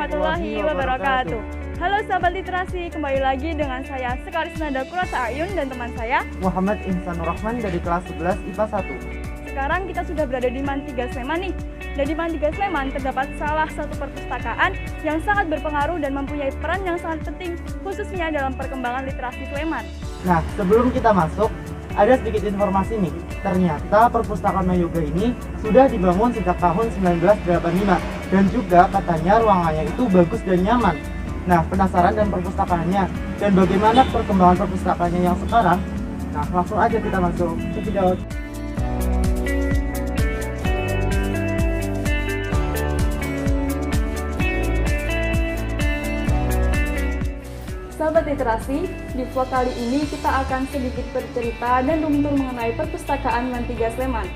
warahmatullahi wabarakatuh. Halo sahabat literasi, kembali lagi dengan saya Sekarisnanda Kurata Ayun dan teman saya Muhammad Ihsanur Rahman dari kelas 11 IPA 1. Sekarang kita sudah berada di MAN 3 Sleman nih. Dan di MAN 3 Sleman terdapat salah satu perpustakaan yang sangat berpengaruh dan mempunyai peran yang sangat penting khususnya dalam perkembangan literasi Sleman. Nah, sebelum kita masuk, ada sedikit informasi nih. Ternyata perpustakaan Mayoga ini sudah dibangun sejak tahun 1985 dan juga katanya ruangannya itu bagus dan nyaman. Nah, penasaran dengan perpustakaannya dan bagaimana perkembangan perpustakaannya yang sekarang? Nah, langsung aja kita masuk ke video. Sahabat literasi, di vlog kali ini kita akan sedikit bercerita dan runtur mengenai perpustakaan MAN 3 Sleman.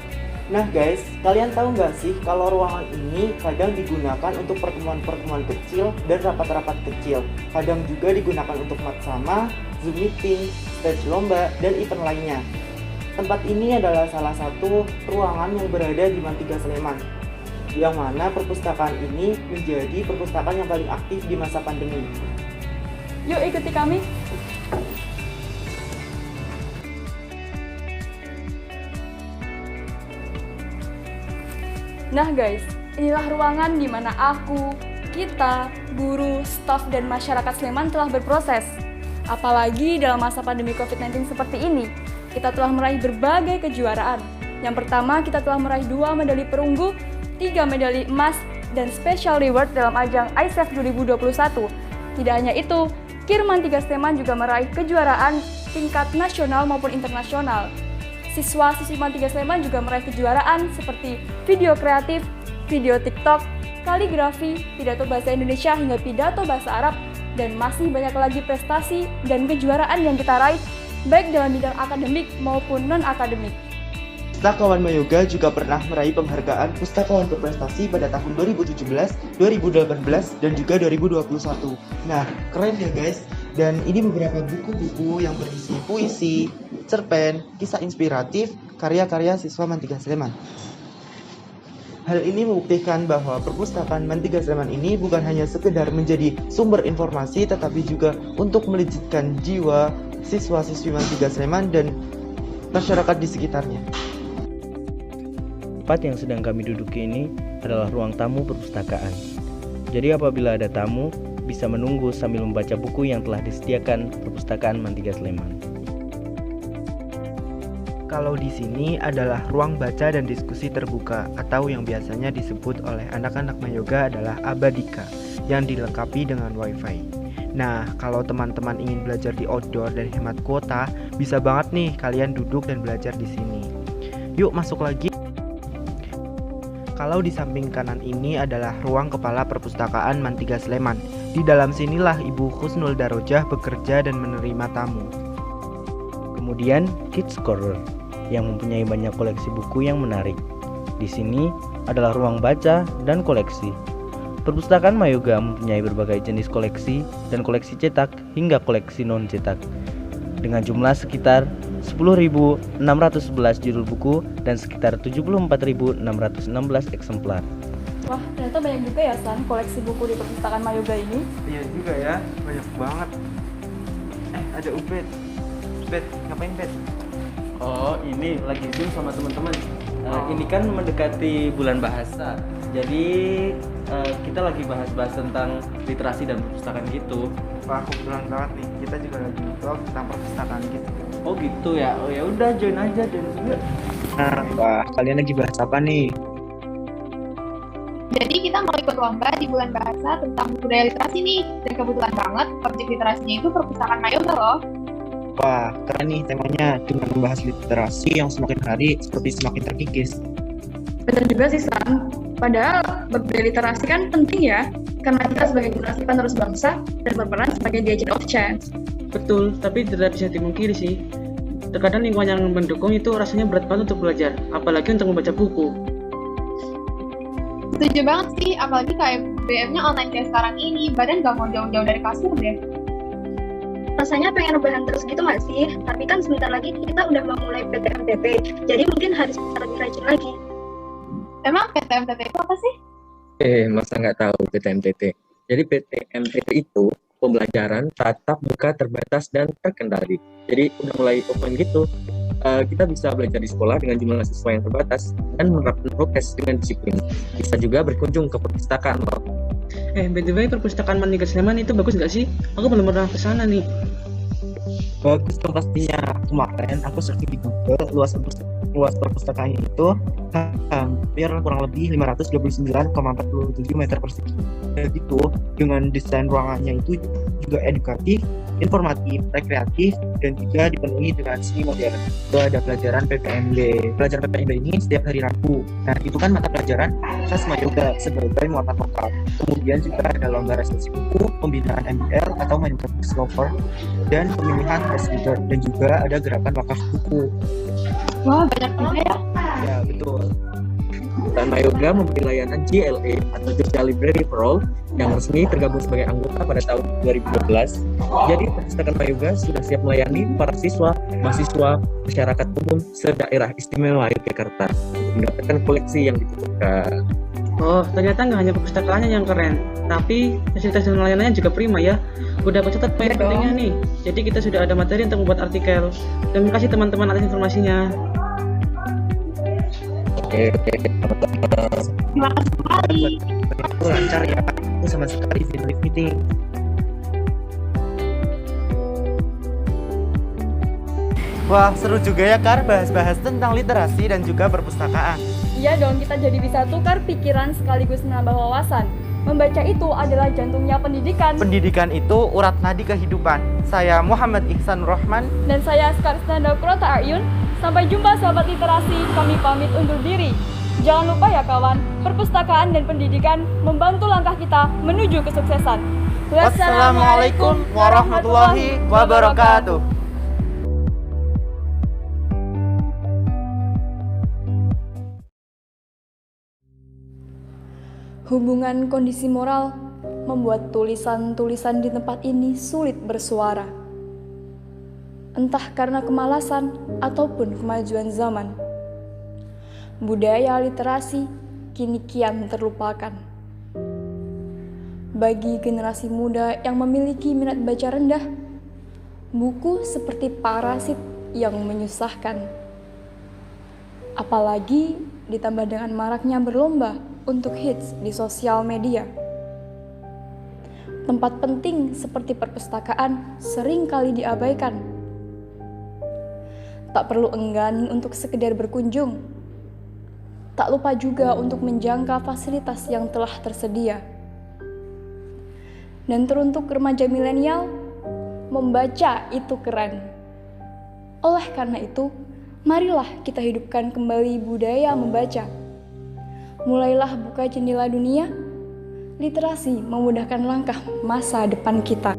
Nah guys, kalian tahu nggak sih kalau ruangan ini kadang digunakan untuk pertemuan-pertemuan kecil dan rapat-rapat kecil. Kadang juga digunakan untuk matsama, Zoom meeting, stage lomba, dan event lainnya. Tempat ini adalah salah satu ruangan yang berada di MAN 3 Sleman, yang mana perpustakaan ini menjadi perpustakaan yang paling aktif di masa pandemi. Yuk ikuti kami. Nah guys, inilah ruangan di mana aku, kita, guru, staf, dan masyarakat Sleman telah berproses. Apalagi dalam masa pandemi COVID-19 seperti ini, kita telah meraih berbagai kejuaraan. Yang pertama, kita telah meraih 2 medali perunggu, 3 medali emas, dan special reward dalam ajang ISEF 2021. Tidak hanya itu, KIR MAN 3 Sleman juga meraih kejuaraan tingkat nasional maupun internasional. Siswa-siswi MAN 3 Sleman juga meraih kejuaraan seperti video kreatif, video TikTok, kaligrafi, pidato bahasa Indonesia hingga pidato bahasa Arab, dan masih banyak lagi prestasi dan kejuaraan yang kita raih baik dalam bidang akademik maupun non-akademik. Pustakawan Mayoga juga pernah meraih penghargaan Pustakawan Berprestasi pada tahun 2017, 2018, dan juga 2021. Nah, keren ya guys. Dan ini beberapa buku-buku yang berisi puisi, cerpen, kisah inspiratif, karya-karya siswa MAN 3 Sleman. Hal ini membuktikan bahwa perpustakaan MAN 3 Sleman ini bukan hanya sekedar menjadi sumber informasi, tetapi juga untuk melejitkan jiwa siswa-siswi MAN 3 Sleman dan masyarakat di sekitarnya. Tempat yang sedang kami duduki ini adalah ruang tamu perpustakaan. Jadi apabila ada tamu, bisa menunggu sambil membaca buku yang telah disediakan perpustakaan MAN 3 Sleman. Kalau di sini adalah ruang baca dan diskusi terbuka atau yang biasanya disebut oleh anak-anak Mayoga adalah Abadika yang dilengkapi dengan WiFi. Nah, kalau teman-teman ingin belajar di outdoor dan hemat kuota, bisa banget nih kalian duduk dan belajar di sini. Yuk masuk lagi. Kalau di samping kanan ini adalah ruang kepala perpustakaan MAN 3 Sleman. Di dalam sinilah Ibu Husnul Darojah bekerja dan menerima tamu. Kemudian Kids Corner yang mempunyai banyak koleksi buku yang menarik. Di sini adalah ruang baca dan koleksi. Perpustakaan Mayoga mempunyai berbagai jenis koleksi dan koleksi cetak hingga koleksi non-cetak. Dengan jumlah sekitar 10.611 judul buku dan sekitar 74.616 eksemplar. Wah, ternyata banyak juga ya San koleksi buku di perpustakaan Mayoga ini. Iya juga ya, banyak banget. Ada Ubed. Ubed, ngapain Ubed? Oh, ini lagi Zoom sama teman-teman. Ini kan mendekati bulan bahasa. Jadi kita lagi bahas-bahas tentang literasi dan perpustakaan gitu. Wah, kebetulan banget nih. Kita juga lagi vlog tentang perpustakaan gitu. Oh gitu ya. Oh ya udah join aja juga. Nah, wah, kalian lagi bahas apa nih? Jadi kita mau ikut lomba di bulan bahasa tentang budaya literasi nih. Dan kebetulan banget objek literasinya itu perpustakaan Mayoga loh. Wah, keren nih temanya dengan membahas literasi yang semakin hari seperti semakin terkikis. Benar juga sih San. Padahal budaya literasi kan penting ya, karena kita sebagai generasi penerus bangsa dan berperan sebagai the agent of change. Betul, tapi tidak bisa dimungkiri sih. Terkadang lingkungan yang mendukung itu rasanya berat banget untuk belajar, apalagi untuk membaca buku. Setuju banget sih, apalagi kayak BM-nya online kayak sekarang ini, badan gak mau jauh-jauh dari kasur deh. Rasanya pengen rebahan terus gitu nggak sih? Tapi kan sebentar lagi kita udah mau mulai PTMTT, jadi mungkin harus bisa lebih rajin lagi. Emang PTMTT itu apa sih? Masa nggak tahu PTMTT? Jadi PTMTT itu pembelajaran tatap muka terbatas dan terkendali. Jadi udah mulai open gitu. Kita bisa belajar di sekolah dengan jumlah siswa yang terbatas dan menerapkan prokes dengan disiplin. Bisa juga berkunjung ke perpustakaan loh. By the way, perpustakaan Mandika Sleman itu bagus nggak sih? Aku belum pernah ke sana nih. Bagus dong pastinya. Kemarin aku searching di Google, luas perpustakaannya itu hampir kurang lebih 529,47 meter persegi. Gitu, dengan desain ruangannya itu juga edukatif, informatif, rekreatif, dan juga dipenuhi dengan seni modern. Itu ada pelajaran PPMB. Pelajaran PPMB ini setiap hari Rabu. Nah, itu kan mata pelajaran khas Mayoga sebagai muatan lokal. Kemudian juga ada lomba resensi buku, pembinaan MBL atau Mayoga Books Lover, dan pemilihan best reader, dan juga ada gerakan wakaf buku. Wah, banyak juga ya. Ya, betul. Dan Mayoga memberi layanan GLA atau Jogja Library for All yang resmi tergabung sebagai anggota pada tahun 2012. Jadi perpustakaan Mayoga sudah siap melayani para siswa, mahasiswa, masyarakat umum se-Daerah Istimewa Yogyakarta untuk mendapatkan koleksi yang dibutuhkan. Oh, ternyata nggak hanya perpustakaannya yang keren, tapi fasilitas dan layanannya juga prima ya. Udah aku catat poin pentingnya nih. Jadi kita sudah ada materi untuk membuat artikel. Terima kasih teman-teman atas informasinya. Oke. Terima kasih sekali. Itu lancar ya. Itu sama sekali live meeting. Wah, seru juga ya Kar bahas-bahas tentang literasi dan juga perpustakaan. Iya dong, kita jadi bisa tukar pikiran sekaligus menambah wawasan. Membaca itu adalah jantungnya pendidikan. Pendidikan itu urat nadi kehidupan. Saya Muhammad Ihsan Rohman. Dan saya Skarisnanda Prota Aryun. Sampai jumpa sahabat literasi, kami pamit undur diri. Jangan lupa ya kawan, perpustakaan dan pendidikan membantu langkah kita menuju kesuksesan. Wassalamualaikum warahmatullahi wabarakatuh. Hubungan kondisi moral membuat tulisan-tulisan di tempat ini sulit bersuara. Entah karena kemalasan ataupun kemajuan zaman. Budaya literasi kini kian terlupakan. Bagi generasi muda yang memiliki minat baca rendah, buku seperti parasit yang menyusahkan. Apalagi ditambah dengan maraknya berlomba untuk hits di sosial media. Tempat penting seperti perpustakaan sering kali diabaikan. Tak perlu enggan untuk sekedar berkunjung. Tak lupa juga untuk menjangkau fasilitas yang telah tersedia. Dan teruntuk remaja milenial, membaca itu keren. Oleh karena itu, marilah kita hidupkan kembali budaya membaca. Mulailah buka jendela dunia, literasi memudahkan langkah masa depan kita.